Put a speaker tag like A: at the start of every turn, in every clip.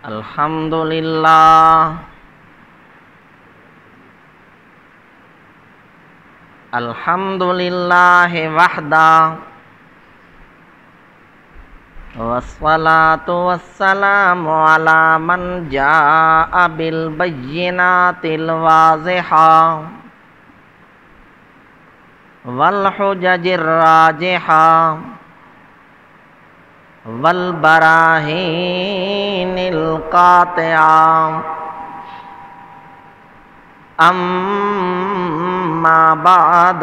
A: الحمدللہ وحدہ والصلاة والسلام علی من جاء بالبینات الواضحہ والحجج الراجحہ والبراہین القاطعہ اما بعد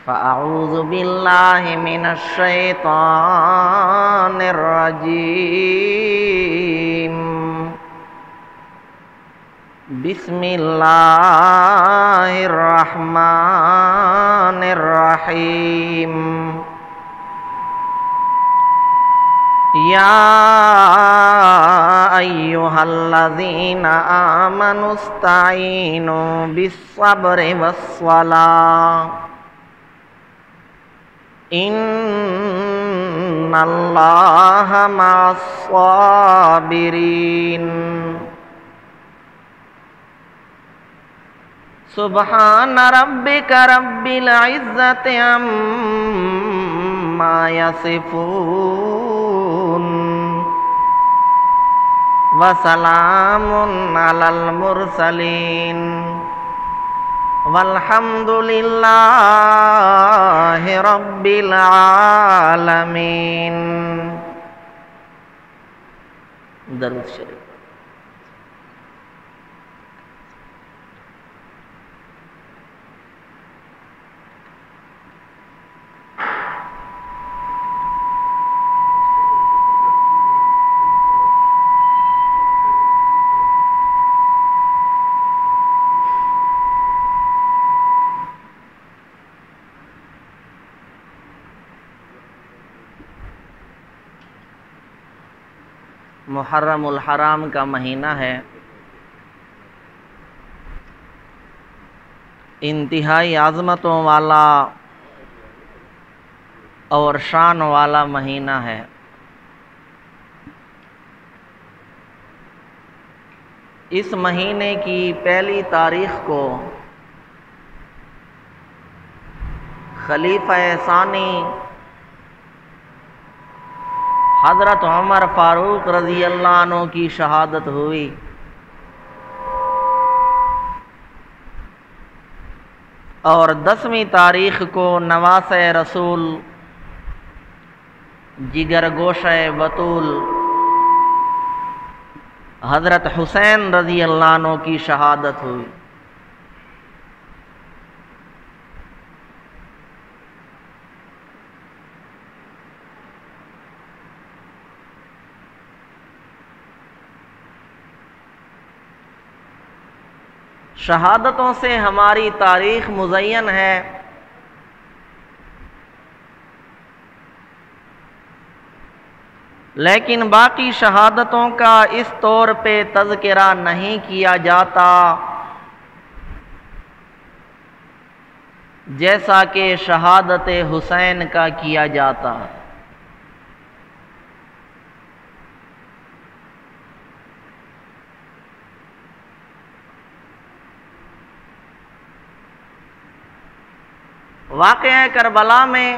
A: فاعوذ باللہ من الشیطان الرجیم بسم اللہ الرحمن الرحیم یا ایہا الذین آمنوا استعینوا بالصبر والصلاة ان اللہ مع الصابرین سبحان ربک رب العزت عما یصفون وسلام علی المرسلین والحمد للہ رب العالمین۔ درود شریف۔ محرم الحرام کا مہینہ ہے، انتہائی عظمتوں والا اور شان والا مہینہ ہے۔ اس مہینے کی پہلی تاریخ کو خلیفہ ثانی حضرت عمر فاروق رضی اللہ عنہ کی شہادت ہوئی۔ اور 10ویں تاریخ کو نواسہ رسول جگر گوشہ بطول حضرت حسین رضی اللہ عنہ کی شہادت ہوئی۔ شہادتوں سے ہماری تاریخ مزین ہے، لیکن باقی شہادتوں کا اس طور پہ تذکرہ نہیں کیا جاتا جیسا کہ شہادت حسین کا کیا جاتا۔ واقعہ کربلا میں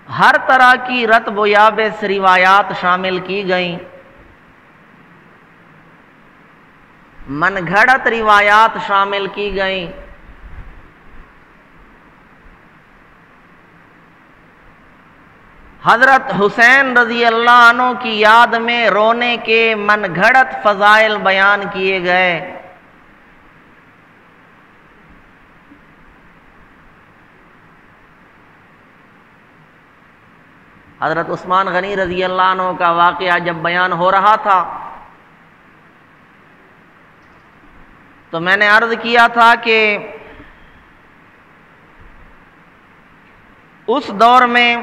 A: ہر طرح کی رتب و یابس روایات شامل کی گئیں، من گھڑت روایات شامل کی گئیں۔ حضرت حسین رضی اللہ عنہ کی یاد میں رونے کے من گھڑت فضائل بیان کیے گئے۔ حضرت عثمان غنی رضی اللہ عنہ کا واقعہ جب بیان ہو رہا تھا تو میں نے عرض کیا تھا کہ اس دور میں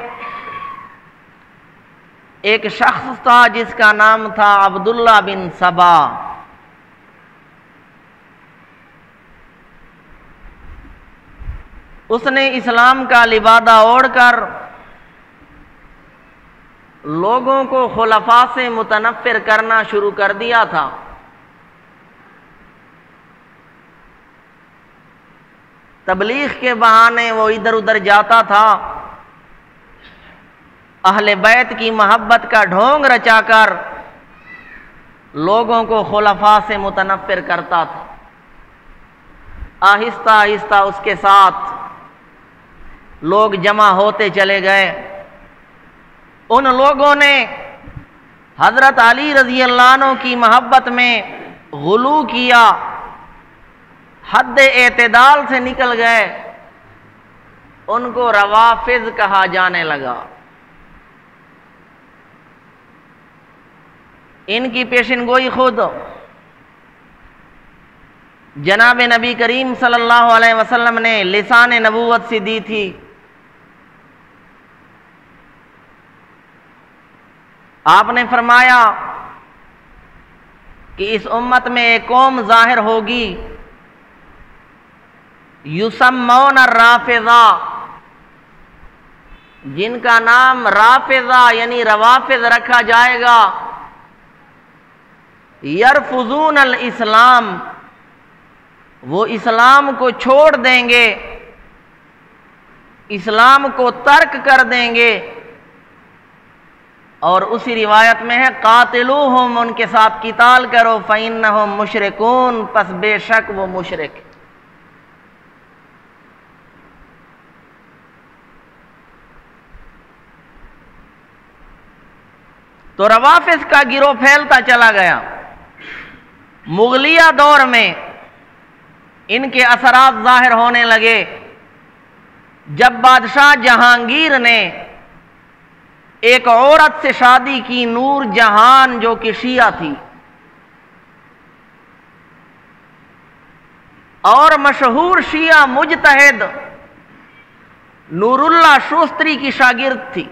A: ایک شخص تھا جس کا نام تھا عبداللہ بن سبا۔ اس نے اسلام کا لبادہ اوڑھ کر لوگوں کو خلفاء سے متنفر کرنا شروع کر دیا تھا۔ تبلیغ کے بہانے وہ ادھر ادھر جاتا تھا، اہل بیت کی محبت کا ڈھونگ رچا کر لوگوں کو خلفاء سے متنفر کرتا تھا۔ آہستہ آہستہ اس کے ساتھ لوگ جمع ہوتے چلے گئے۔ ان لوگوں نے حضرت علی رضی اللہ عنہ کی محبت میں غلو کیا، حد اعتدال سے نکل گئے، ان کو روافض کہا جانے لگا۔ ان کی پیشن گوئی خود جناب نبی کریم صلی اللہ علیہ وسلم نے لسان نبوت سے دی تھی۔ آپ نے فرمایا کہ اس امت میں ایک قوم ظاہر ہوگی، یسمون الرافضہ، جن کا نام رافضہ یعنی روافض رکھا جائے گا۔ یرفضون الاسلام، وہ اسلام کو چھوڑ دیں گے، اسلام کو ترک کر دیں گے۔ اور اسی روایت میں ہے قاتلوہم، ان کے ساتھ قتال کرو، فإنہم مشرکون، پس بے شک وہ مشرک۔ تو روافض کا گروہ پھیلتا چلا گیا۔ مغلیہ دور میں ان کے اثرات ظاہر ہونے لگے جب بادشاہ جہانگیر نے ایک عورت سے شادی کی، نور جہان، جو کہ شیعہ تھی اور مشہور شیعہ مجتہد نور اللہ شوستری کی شاگرد تھی۔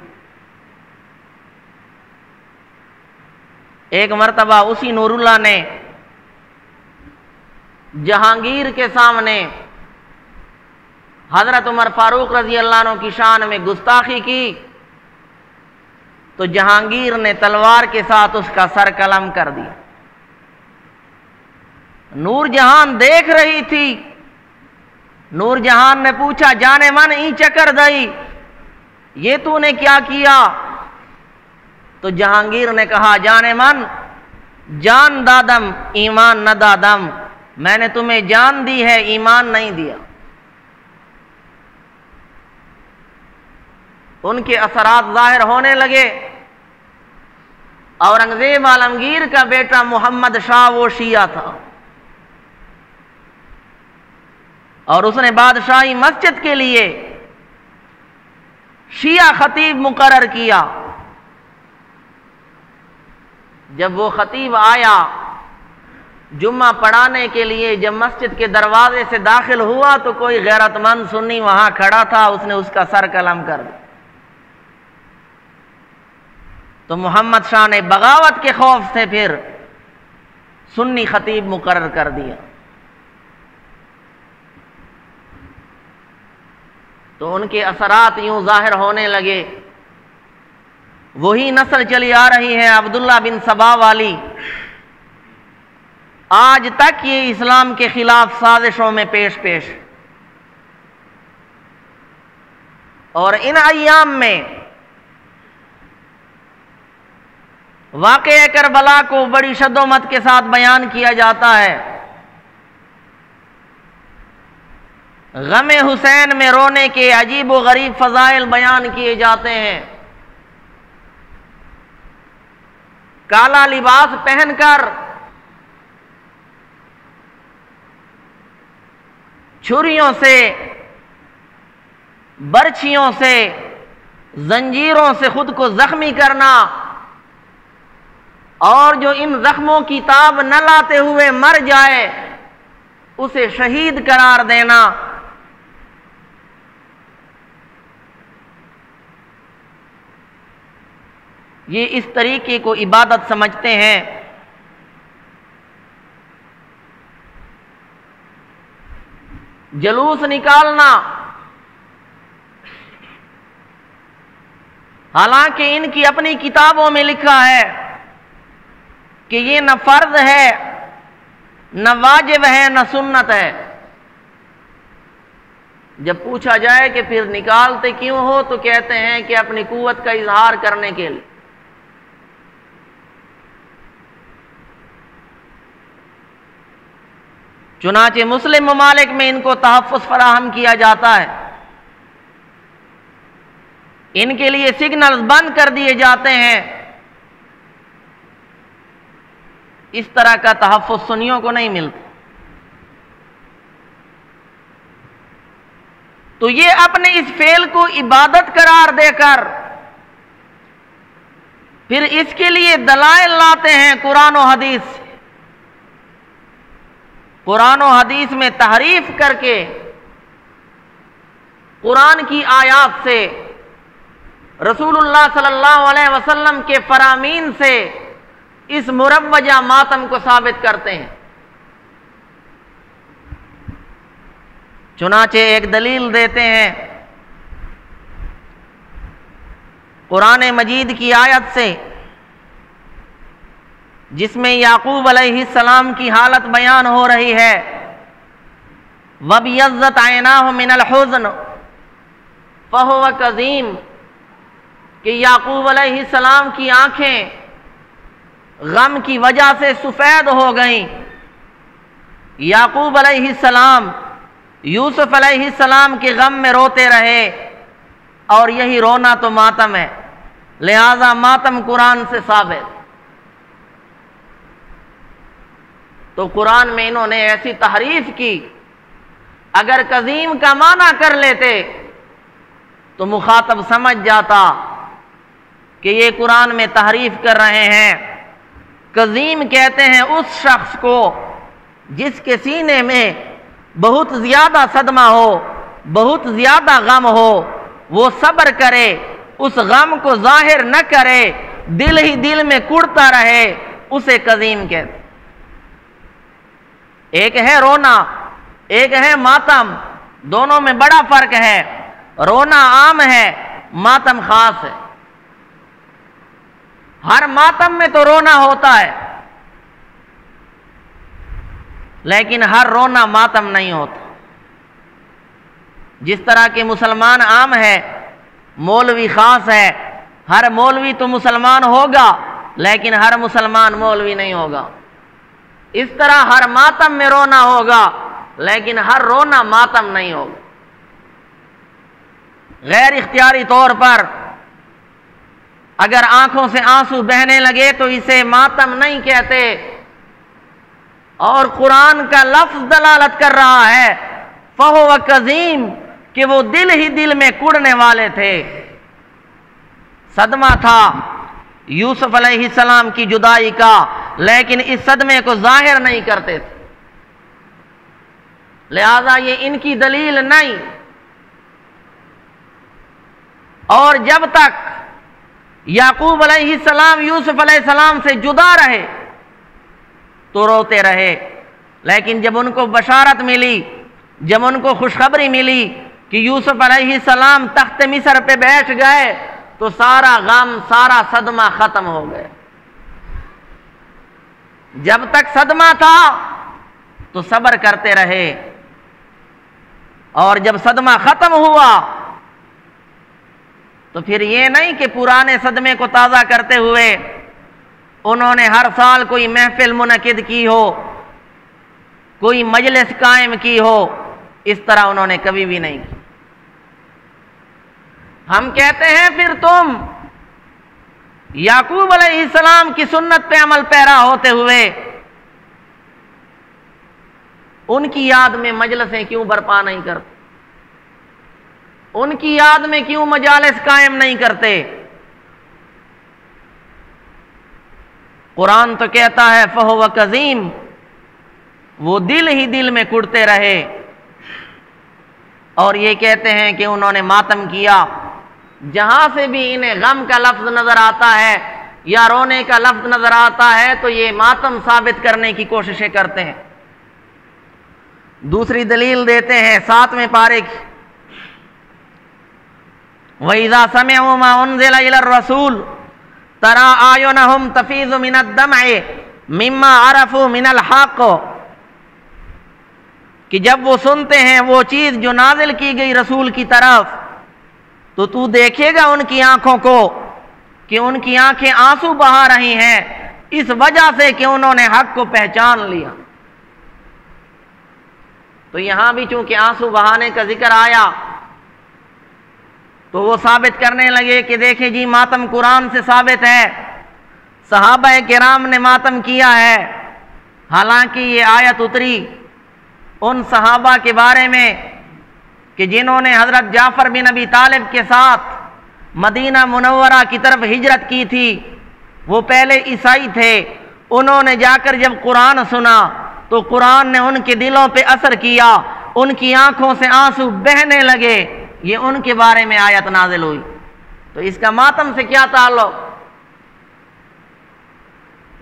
A: ایک مرتبہ اسی نور اللہ نے جہانگیر کے سامنے حضرت عمر فاروق رضی اللہ عنہ کی شان میں گستاخی کی، تو جہانگیر نے تلوار کے ساتھ اس کا سر قلم کر دیا۔ نور جہان دیکھ رہی تھی۔ نور جہان نے پوچھا، جانے من ای چکر دئی، یہ تو نے کیا کیا؟ تو جہانگیر نے کہا، جانے من جان دادم ایمان نہ دادم، میں نے تمہیں جان دی ہے، ایمان نہیں دیا۔ ان کے اثرات ظاہر ہونے لگے۔ اورنگزیب عالمگیر کا بیٹا محمد شاہ وہ شیعہ تھا، اور اس نے بادشاہی مسجد کے لیے شیعہ خطیب مقرر کیا۔ جب وہ خطیب آیا جمعہ پڑھانے کے لیے، جب مسجد کے دروازے سے داخل ہوا تو کوئی غیرت مند سنی وہاں کھڑا تھا، اس نے اس کا سر قلم کر دیا۔ تو محمد شاہ نے بغاوت کے خوف سے پھر سنی خطیب مقرر کر دیا۔ تو ان کے اثرات یوں ظاہر ہونے لگے۔ وہی نسل چلی آ رہی ہے عبداللہ بن سبا والی، آج تک یہ اسلام کے خلاف سازشوں میں پیش اور ان ایام میں واقعہ کربلا کو بڑی شد و مت کے ساتھ بیان کیا جاتا ہے۔ غم حسین میں رونے کے عجیب و غریب فضائل بیان کیے جاتے ہیں۔ کالا لباس پہن کر چھریوں سے، برچھیوں سے، زنجیروں سے خود کو زخمی کرنا، اور جو ان زخموں کی تاب نہ لاتے ہوئے مر جائے اسے شہید قرار دینا، یہ اس طریقے کو عبادت سمجھتے ہیں۔ جلوس نکالنا، حالانکہ ان کی اپنی کتابوں میں لکھا ہے کہ یہ نہ فرض ہے، نہ واجب ہے، نہ سنت ہے۔ جب پوچھا جائے کہ پھر نکالتے کیوں ہو تو کہتے ہیں کہ اپنی قوت کا اظہار کرنے کے لیے۔ چنانچہ مسلم ممالک میں ان کو تحفظ فراہم کیا جاتا ہے، ان کے لیے سگنلز بند کر دیے جاتے ہیں۔ اس طرح کا تحفظ سنیوں کو نہیں ملتا۔ تو یہ اپنے اس فعل کو عبادت قرار دے کر پھر اس کے لیے دلائل لاتے ہیں قرآن و حدیث سے، قرآن و حدیث میں تحریف کر کے، قرآن کی آیات سے، رسول اللہ صلی اللہ علیہ وسلم کے فرامین سے اس مروجہ ماتم کو ثابت کرتے ہیں۔ چنانچہ ایک دلیل دیتے ہیں قرآن مجید کی آیت سے، جس میں یعقوب علیہ السلام کی حالت بیان ہو رہی ہے، وَبِيَضَّتْ عَيْنَاهُ مِنَ الْحُزْنِ فَهُوَ كَظِيمٌ، کہ یعقوب علیہ السلام کی آنکھیں غم کی وجہ سے سفید ہو گئیں۔ یعقوب علیہ السلام یوسف علیہ السلام کے غم میں روتے رہے، اور یہی رونا تو ماتم ہے، لہذا ماتم قرآن سے ثابت۔ تو قرآن میں انہوں نے ایسی تحریف کی، اگر قزیم کا معنی کر لیتے تو مخاطب سمجھ جاتا کہ یہ قرآن میں تحریف کر رہے ہیں۔ قزیم کہتے ہیں اس شخص کو جس کے سینے میں بہت زیادہ صدمہ ہو، بہت زیادہ غم ہو، وہ صبر کرے، اس غم کو ظاہر نہ کرے، دل ہی دل میں کڑتا رہے، اسے قزیم کہتے۔ ایک ہے رونا، ایک ہے ماتم، دونوں میں بڑا فرق ہے۔ رونا عام ہے، ماتم خاص ہے۔ ہر ماتم میں تو رونا ہوتا ہے، لیکن ہر رونا ماتم نہیں ہوتا۔ جس طرح کہ مسلمان عام ہے، مولوی خاص ہے، ہر مولوی تو مسلمان ہوگا لیکن ہر مسلمان مولوی نہیں ہوگا، اس طرح ہر ماتم میں رونا ہوگا لیکن ہر رونا ماتم نہیں ہوگا۔ غیر اختیاری طور پر اگر آنکھوں سے آنسو بہنے لگے تو اسے ماتم نہیں کہتے، اور قرآن کا لفظ دلالت کر رہا ہے فَهُوَ كَظِيمٌ، کہ وہ دل ہی دل میں کڑنے والے تھے۔ صدمہ تھا یوسف علیہ السلام کی جدائی کا، لیکن اس صدمے کو ظاہر نہیں کرتے تھے، لہذا یہ ان کی دلیل نہیں۔ اور جب تک یعقوب علیہ السلام یوسف علیہ السلام سے جدا رہے تو روتے رہے، لیکن جب ان کو بشارت ملی، جب ان کو خوشخبری ملی کہ یوسف علیہ السلام تخت مصر پہ بیٹھ گئے تو سارا غم، سارا صدمہ ختم ہو گئے۔ جب تک صدمہ تھا تو صبر کرتے رہے، اور جب صدمہ ختم ہوا تو پھر یہ نہیں کہ پرانے صدمے کو تازہ کرتے ہوئے انہوں نے ہر سال کوئی محفل منعقد کی ہو، کوئی مجلس قائم کی ہو، اس طرح انہوں نے کبھی بھی نہیں کی۔ ہم کہتے ہیں پھر تم یعقوب علیہ السلام کی سنت پہ عمل پیرا ہوتے ہوئے ان کی یاد میں مجلسیں کیوں برپا نہیں کرتے، ان کی یاد میں کیوں مجالس قائم نہیں کرتے؟ قرآن تو کہتا ہے فَهُوَ كَظِيمٌ، وہ دل ہی دل میں کڑتے رہے، اور یہ کہتے ہیں کہ انہوں نے ماتم کیا۔ جہاں سے بھی انہیں غم کا لفظ نظر آتا ہے یا رونے کا لفظ نظر آتا ہے تو یہ ماتم ثابت کرنے کی کوششیں کرتے ہیں۔ دوسری دلیل دیتے ہیں 7ویں پارے کی، وَإِذَا سَمِعُوا مَا أُنزِلَ إِلَى الرَّسُولِ تَرَى أَعْيُنَهُمْ تَفِيضُ مِنَ الدَّمْعِ مِمَّا عَرَفُوا مِنَ الْحَقِّ، کہ جب وہ سنتے ہیں وہ چیز جو نازل کی گئی رسول کی طرف تو تو دیکھے گا ان کی آنکھوں کو کہ ان کی آنکھیں آنسو بہا رہی ہیں اس وجہ سے کہ انہوں نے حق کو پہچان لیا۔ تو یہاں بھی چونکہ آنسو بہانے کا ذکر آیا تو وہ ثابت کرنے لگے کہ دیکھیں جی ماتم قرآن سے ثابت ہے، صحابہ کرام نے ماتم کیا ہے، حالانکہ یہ آیت اتری ان صحابہ کے بارے میں کہ جنہوں نے حضرت جعفر بن ابی طالب کے ساتھ مدینہ منورہ کی طرف ہجرت کی تھی۔ وہ پہلے عیسائی تھے، انہوں نے جا کر جب قرآن سنا تو قرآن نے ان کے دلوں پہ اثر کیا، ان کی آنکھوں سے آنسو بہنے لگے، یہ ان کے بارے میں آیت نازل ہوئی۔ تو اس کا ماتم سے کیا تعلق؟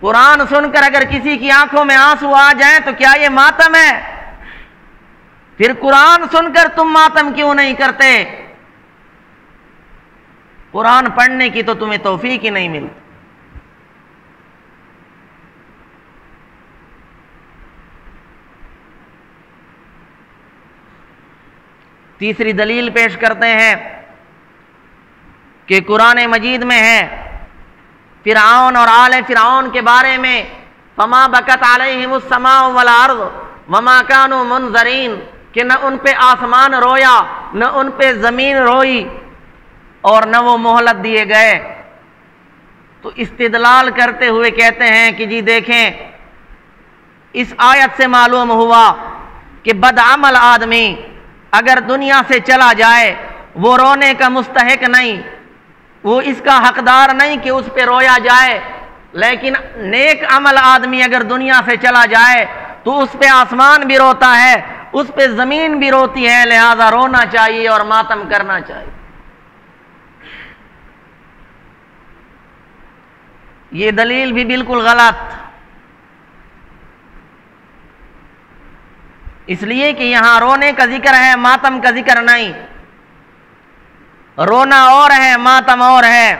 A: قرآن سن کر اگر کسی کی آنکھوں میں آنسو آ جائیں تو کیا یہ ماتم ہے؟ پھر قرآن سن کر تم ماتم کیوں نہیں کرتے؟ قرآن پڑھنے کی تو تمہیں توفیق ہی نہیں ملتی۔ تیسری دلیل پیش کرتے ہیں کہ قرآن مجید میں ہے فرعون اور آل فرعون کے بارے میں فما بکت علیہم السماء والارض وما كانوا منظرین، کہ نہ ان پہ آسمان رویا نہ ان پہ زمین روئی اور نہ وہ مہلت دیے گئے۔ تو استدلال کرتے ہوئے کہتے ہیں کہ جی دیکھیں اس آیت سے معلوم ہوا کہ بدعمل آدمی اگر دنیا سے چلا جائے وہ رونے کا مستحق نہیں، وہ اس کا حقدار نہیں کہ اس پہ رویا جائے، لیکن نیک عمل آدمی اگر دنیا سے چلا جائے تو اس پہ آسمان بھی روتا ہے، اس پہ زمین بھی روتی ہے، لہذا رونا چاہیے اور ماتم کرنا چاہیے۔ یہ دلیل بھی بالکل غلط، اس لیے کہ یہاں رونے کا ذکر ہے، ماتم کا ذکر نہیں۔ رونا اور ہے، ماتم اور ہے۔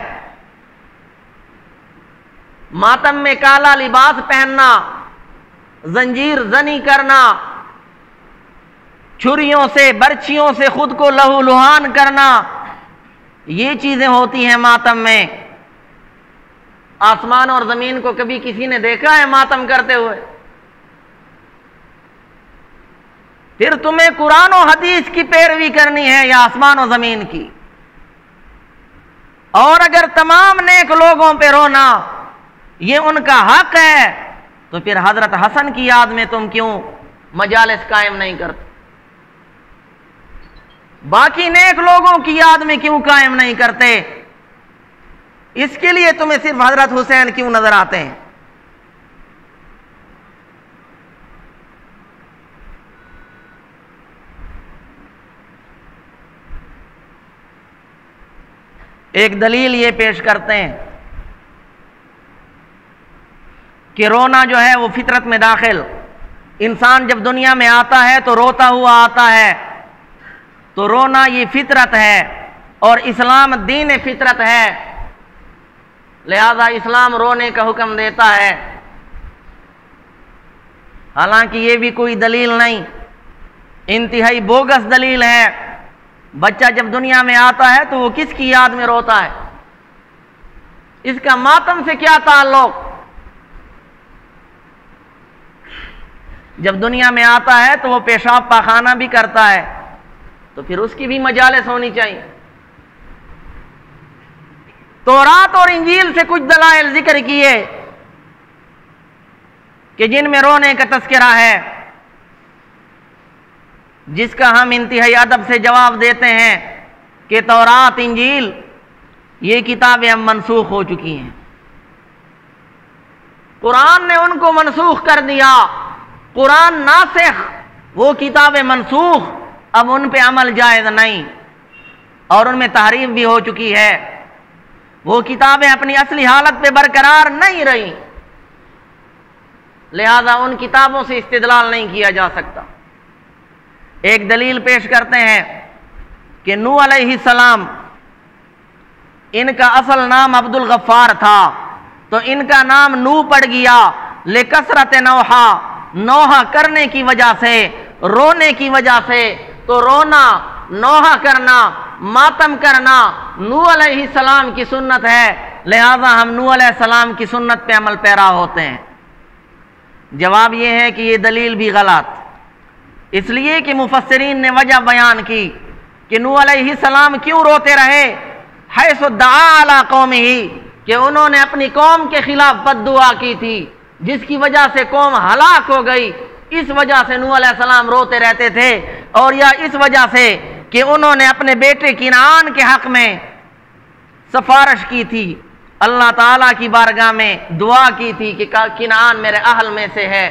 A: ماتم میں کالا لباس پہننا، زنجیر زنی کرنا، چھریوں سے برچھیوں سے خود کو لہو لہان کرنا، یہ چیزیں ہوتی ہیں ماتم میں۔ آسمان اور زمین کو کبھی کسی نے دیکھا ہے ماتم کرتے ہوئے؟ پھر تمہیں قرآن و حدیث کی پیروی کرنی ہے یا آسمان و زمین کی؟ اور اگر تمام نیک لوگوں پہ رونا یہ ان کا حق ہے تو پھر حضرت حسن کی یاد میں تم کیوں مجالس قائم نہیں کرتے؟ باقی نیک لوگوں کی یاد میں کیوں قائم نہیں کرتے؟ اس کے لیے تمہیں صرف حضرت حسین کیوں نظر آتے ہیں؟ ایک دلیل یہ پیش کرتے ہیں کہ رونا جو ہے وہ فطرت میں داخل، انسان جب دنیا میں آتا ہے تو روتا ہوا آتا ہے، تو رونا یہ فطرت ہے اور اسلام دین فطرت ہے، لہذا اسلام رونے کا حکم دیتا ہے۔ حالانکہ یہ بھی کوئی دلیل نہیں، انتہائی بوگس دلیل ہے۔ بچہ جب دنیا میں آتا ہے تو وہ کس کی یاد میں روتا ہے؟ اس کا ماتم سے کیا تعلق؟ جب دنیا میں آتا ہے تو وہ پیشاب پاخانہ بھی کرتا ہے، تو پھر اس کی بھی مجالس ہونی چاہیے۔ تورات اور انجیل سے کچھ دلائل ذکر کیے کہ جن میں رونے کا تذکرہ ہے، جس کا ہم انتہائی ادب سے جواب دیتے ہیں کہ تورات انجیل یہ کتابیں اب منسوخ ہو چکی ہیں، قرآن نے ان کو منسوخ کر دیا۔ قرآن ناسخ، وہ کتابیں منسوخ، اب ان پہ عمل جائز نہیں، اور ان میں تحریف بھی ہو چکی ہے، وہ کتابیں اپنی اصلی حالت پہ برقرار نہیں رہیں، لہذا ان کتابوں سے استدلال نہیں کیا جا سکتا۔ ایک دلیل پیش کرتے ہیں کہ نوح علیہ السلام ان کا اصل نام عبد الغفار تھا، تو ان کا نام نو پڑ گیا لکثرت نوحہ، نوحہ کرنے کی وجہ سے، رونے کی وجہ سے۔ تو رونا، نوحہ کرنا، ماتم کرنا نو علیہ السلام کی سنت ہے، لہذا ہم نو علیہ السلام کی سنت پہ عمل پیرا ہوتے ہیں۔ جواب یہ ہے کہ یہ دلیل بھی غلط، اس لیے کہ مفسرین نے وجہ بیان کی کہ نو علیہ السلام کیوں روتے رہے، حیث دعا علی قومہ، کہ انہوں نے اپنی قوم کے خلاف بد دعا کی تھی جس کی وجہ سے قوم ہلاک ہو گئی، اس وجہ سے نوح علیہ السلام روتے رہتے تھے، اور یا اس وجہ سے کہ انہوں نے اپنے بیٹے کنعان کے حق میں سفارش کی تھی، اللہ تعالیٰ کی بارگاہ میں دعا کی تھی کہ کنعان میرے اہل میں سے ہے،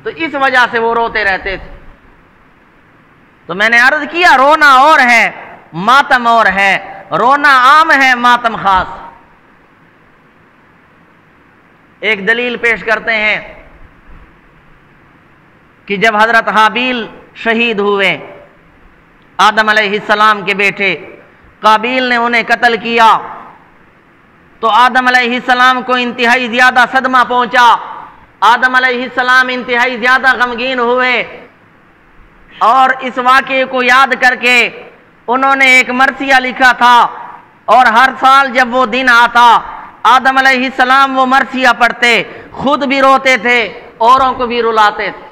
A: تو اس وجہ سے وہ روتے رہتے تھے۔ تو میں نے عرض کیا رونا اور ہے، ماتم اور ہے، رونا عام ہے، ماتم خاص۔ ایک دلیل پیش کرتے ہیں کہ جب حضرت حابیل شہید ہوئے، آدم علیہ السلام کے بیٹے، قابیل نے انہیں قتل کیا، تو آدم علیہ السلام کو انتہائی زیادہ صدمہ پہنچا، آدم علیہ السلام انتہائی زیادہ غمگین ہوئے، اور اس واقعے کو یاد کر کے انہوں نے ایک مرثیہ لکھا تھا، اور ہر سال جب وہ دن آتا آدم علیہ السلام وہ مرثیہ پڑھتے، خود بھی روتے تھے، اوروں کو بھی رلاتے تھے۔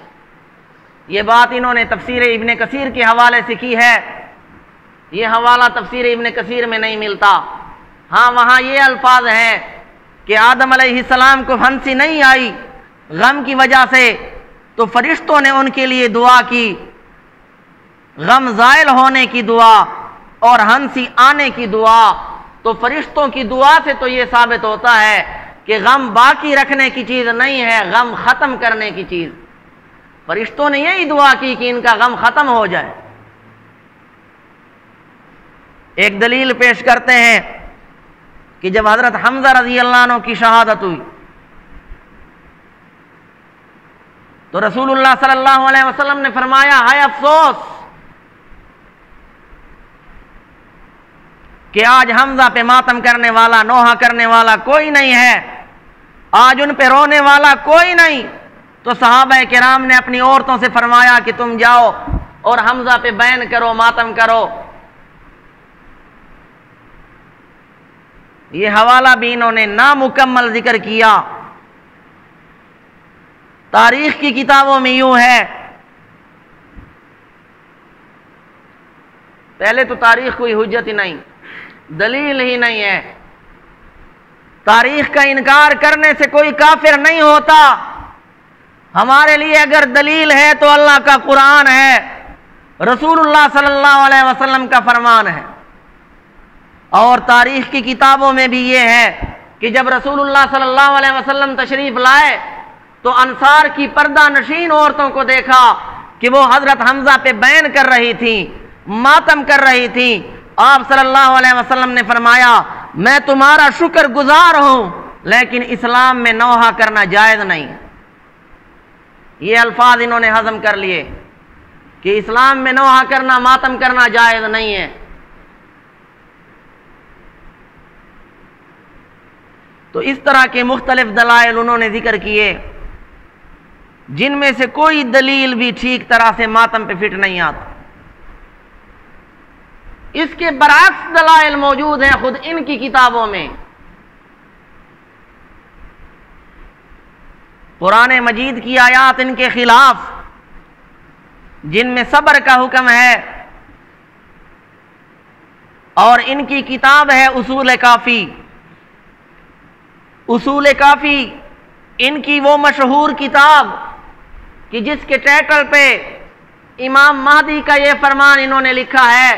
A: یہ بات انہوں نے تفسیر ابن کثیر کے حوالے سے کی ہے، یہ حوالہ تفسیر ابن کثیر میں نہیں ملتا۔ ہاں وہاں یہ الفاظ ہیں کہ آدم علیہ السلام کو ہنسی نہیں آئی غم کی وجہ سے، تو فرشتوں نے ان کے لیے دعا کی، غم زائل ہونے کی دعا اور ہنسی آنے کی دعا۔ تو فرشتوں کی دعا سے تو یہ ثابت ہوتا ہے کہ غم باقی رکھنے کی چیز نہیں ہے، غم ختم کرنے کی چیز۔ فرشتوں نے یہی دعا کی کہ ان کا غم ختم ہو جائے۔ ایک دلیل پیش کرتے ہیں کہ جب حضرت حمزہ رضی اللہ عنہ کی شہادت ہوئی تو رسول اللہ صلی اللہ علیہ وسلم نے فرمایا ہے افسوس کہ آج حمزہ پہ ماتم کرنے والا، نوحہ کرنے والا کوئی نہیں ہے، آج ان پہ رونے والا کوئی نہیں۔ تو صحابہ کرام نے اپنی عورتوں سے فرمایا کہ تم جاؤ اور حمزہ پہ بین کرو، ماتم کرو۔ یہ حوالہ بھی انہوں نے نامکمل ذکر کیا۔ تاریخ کی کتابوں میں یوں ہے، پہلے تو تاریخ کوئی حجت ہی نہیں، دلیل ہی نہیں ہے، تاریخ کا انکار کرنے سے کوئی کافر نہیں ہوتا۔ ہمارے لیے اگر دلیل ہے تو اللہ کا قرآن ہے، رسول اللہ صلی اللہ علیہ وسلم کا فرمان ہے، اور تاریخ کی کتابوں میں بھی یہ ہے کہ جب رسول اللہ صلی اللہ علیہ وسلم تشریف لائے تو انصار کی پردہ نشین عورتوں کو دیکھا کہ وہ حضرت حمزہ پہ بین کر رہی تھیں، ماتم کر رہی تھیں۔ آپ صلی اللہ علیہ وسلم نے فرمایا میں تمہارا شکر گزار ہوں، لیکن اسلام میں نوحہ کرنا جائز نہیں۔ یہ الفاظ انہوں نے ہضم کر لیے کہ اسلام میں نوحہ کرنا، ماتم کرنا جائز نہیں ہے۔ تو اس طرح کے مختلف دلائل انہوں نے ذکر کیے، جن میں سے کوئی دلیل بھی ٹھیک طرح سے ماتم پہ فٹ نہیں آتا۔ اس کے برعکس دلائل موجود ہیں خود ان کی کتابوں میں۔ قرآن مجید کی آیات ان کے خلاف، جن میں صبر کا حکم ہے، اور ان کی کتاب ہے اصول کافی۔ اصول کافی ان کی وہ مشہور کتاب کہ جس کے ٹائٹل پہ امام مہدی کا یہ فرمان انہوں نے لکھا ہے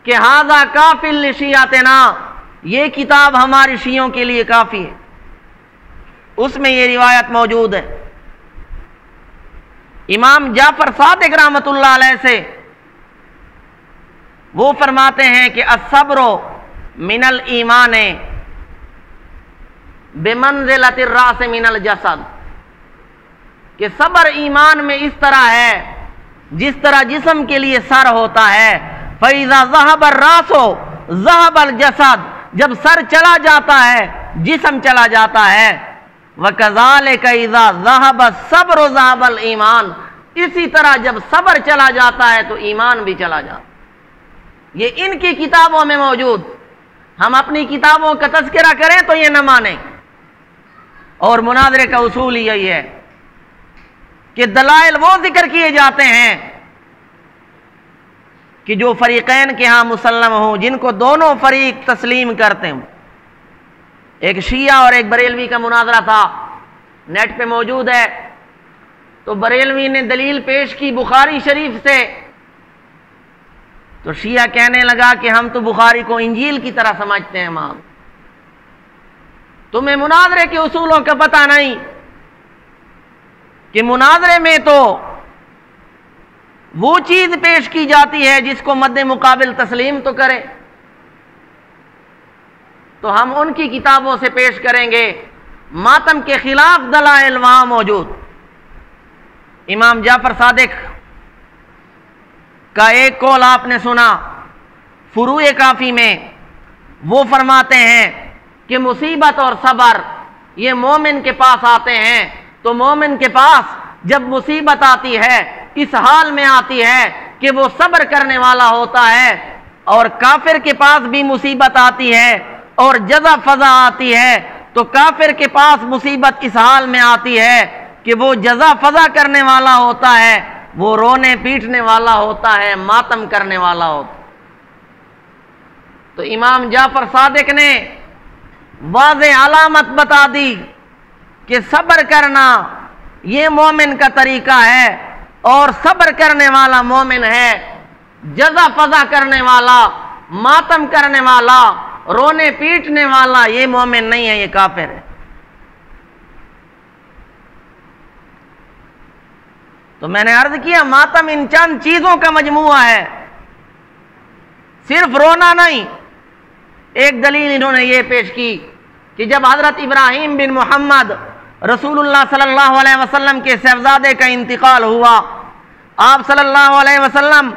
A: کہ ھذا کافی لشیعتنا، یہ کتاب ہماری شیعوں کے لیے کافی ہے۔ اس میں یہ روایت موجود ہے امام جعفر صادق رحمۃ اللہ علیہ سے، وہ فرماتے ہیں کہ الصبر من الایمان بمنزلۃ الراس من الجسد، کہ صبر ایمان میں اس طرح ہے جس طرح جسم کے لیے سر ہوتا ہے۔ فَإِذَا ذَهَبَ الرَّاسُ ذَهَبَ الْجَسَدُ، جب سر چلا جاتا ہے جسم چلا جاتا ہے۔ وَكَذَلِكَ إِذَا ذَهَبَ الصَّبْرُ ذَهَبَ الْإِيمَانُ، اسی طرح جب صبر چلا جاتا ہے تو ایمان بھی چلا جاتا ہے۔ یہ ان کی کتابوں میں موجود، ہم اپنی کتابوں کا تذکرہ کریں تو یہ نہ مانیں۔ اور مناظرے کا اصول یہی ہے کہ دلائل وہ ذکر کیے جاتے ہیں کہ جو فریقین کے ہاں مسلم ہوں، جن کو دونوں فریق تسلیم کرتے ہوں۔ ایک شیعہ اور ایک بریلوی کا مناظرہ تھا، نیٹ پہ موجود ہے۔ تو بریلوی نے دلیل پیش کی بخاری شریف سے، تو شیعہ کہنے لگا کہ ہم تو بخاری کو انجیل کی طرح سمجھتے ہیں امام، تمہیں مناظرے کے اصولوں کا پتہ نہیں کہ مناظرے میں تو وہ چیز پیش کی جاتی ہے جس کو مد مقابل تسلیم تو کرے۔ تو ہم ان کی کتابوں سے پیش کریں گے، ماتم کے خلاف دلائل وہاں موجود۔ امام جعفر صادق کا ایک قول آپ نے سنا فروع کافی میں، وہ فرماتے ہیں کہ مصیبت اور صبر یہ مومن کے پاس آتے ہیں، تو مومن کے پاس جب مصیبت آتی ہے اس حال میں آتی ہے کہ وہ صبر کرنے والا ہوتا ہے، اور کافر کے پاس بھی مصیبت آتی ہے اور جزا فضا آتی ہے، تو کافر کے پاس مصیبت اس حال میں آتی ہے کہ وہ جزا فضا کرنے والا ہوتا ہے، وہ رونے پیٹنے والا ہوتا ہے، ماتم کرنے والا ہوتا ہے۔ تو امام جعفر صادق نے واضح علامت بتا دی کہ صبر کرنا یہ مومن کا طریقہ ہے، اور صبر کرنے والا مومن ہے، جزا فضا کرنے والا، ماتم کرنے والا، رونے پیٹنے والا یہ مومن نہیں ہے، یہ کافر ہے۔ تو میں نے عرض کیا ماتم ان چند چیزوں کا مجموعہ ہے، صرف رونا نہیں۔ ایک دلیل انہوں نے یہ پیش کی کہ جب حضرت ابراہیم بن محمد رسول اللہ صلی اللہ علیہ وسلم کے صاحبزادے کا انتقال ہوا، آپ صلی اللہ علیہ وسلم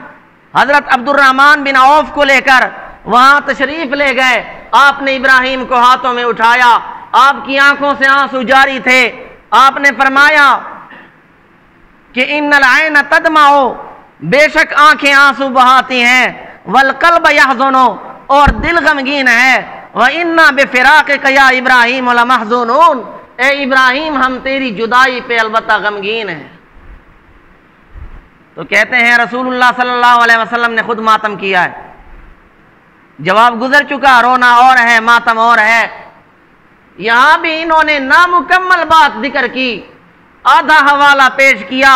A: حضرت عبد الرحمن بن عوف کو لے کر وہاں تشریف لے گئے۔ آپ نے ابراہیم کو ہاتھوں میں اٹھایا، آپ کی آنکھوں سے آنسو جاری تھے۔ آپ نے فرمایا کہ ان العین تدمع، بے شک آنکھیں آنسو بہاتی ہیں، والقلب یحزن، اور دل غمگین ہے، وَإِنَّا بِفِرَاقِكَ يَا إِبْرَاهِيمُ لَمَحْزُونُونَ، اے ابراہیم ہم تیری جدائی پہ البتہ غمگین ہیں۔ تو کہتے ہیں رسول اللہ صلی اللہ علیہ وسلم نے خود ماتم کیا ہے، جواب گزر چکا، رونا اور ہے ماتم اور ہے۔ یہاں بھی انہوں نے نامکمل بات ذکر کی، آدھا حوالہ پیش کیا۔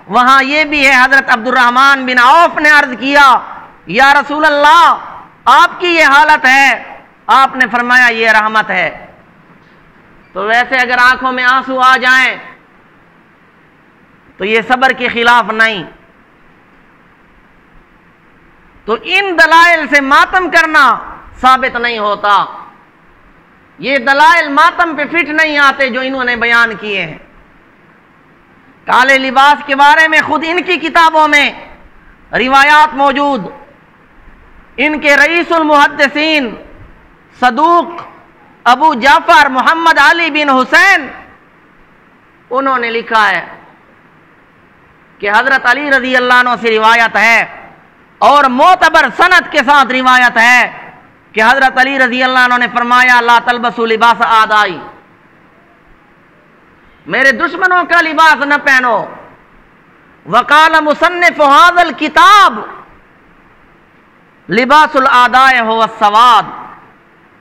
A: وہاں یہ بھی ہے حضرت عبد الرحمن بن عوف نے عرض کیا یا رسول اللہ آپ کی یہ حالت ہے، آپ نے فرمایا یہ رحمت ہے۔ تو ویسے اگر آنکھوں میں آنسو آ جائیں تو یہ صبر کے خلاف نہیں۔ تو ان دلائل سے ماتم کرنا ثابت نہیں ہوتا، یہ دلائل ماتم پہ فٹ نہیں آتے جو انہوں نے بیان کیے ہیں۔ کالے لباس کے بارے میں خود ان کی کتابوں میں روایات موجود، ان کے رئیس المحدثین صدوق ابو جعفر محمد علی بن حسین، انہوں نے لکھا ہے کہ حضرت علی رضی اللہ عنہ سے روایت ہے اور معتبر سند کے ساتھ روایت ہے کہ حضرت علی رضی اللہ عنہ نے فرمایا لا تلبسوا لباس اعدائی، میرے دشمنوں کا لباس نہ پہنو۔ وقال مصنف هذا الكتاب لباس الاعداء هو السواد،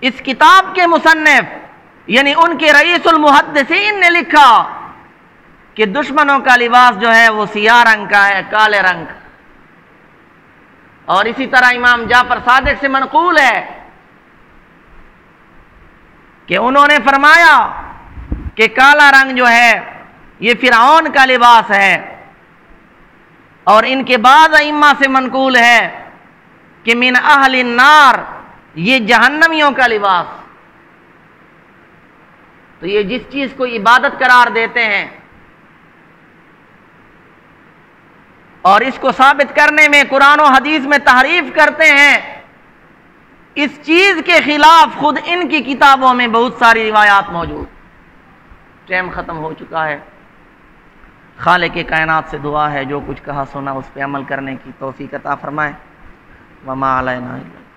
A: اس کتاب کے مصنف یعنی ان کے رئیس المحدثین نے لکھا کہ دشمنوں کا لباس جو ہے وہ سیاہ رنگ کا ہے، کالے رنگ کا۔ اور اسی طرح امام جعفر صادق سے منقول ہے کہ انہوں نے فرمایا کہ کالا رنگ جو ہے یہ فرعون کا لباس ہے، اور ان کے بعض ائمہ سے منقول ہے کہ من اہل النار، یہ جہنمیوں کا لباس۔ تو یہ جس چیز کو عبادت قرار دیتے ہیں اور اس کو ثابت کرنے میں قرآن و حدیث میں تحریف کرتے ہیں، اس چیز کے خلاف خود ان کی کتابوں میں بہت ساری روایات موجود۔ ٹائم ختم ہو چکا ہے۔ خالق کائنات سے دعا ہے جو کچھ کہا سنا اس پہ عمل کرنے کی توفیق عطا فرمائے۔ وما علینا الا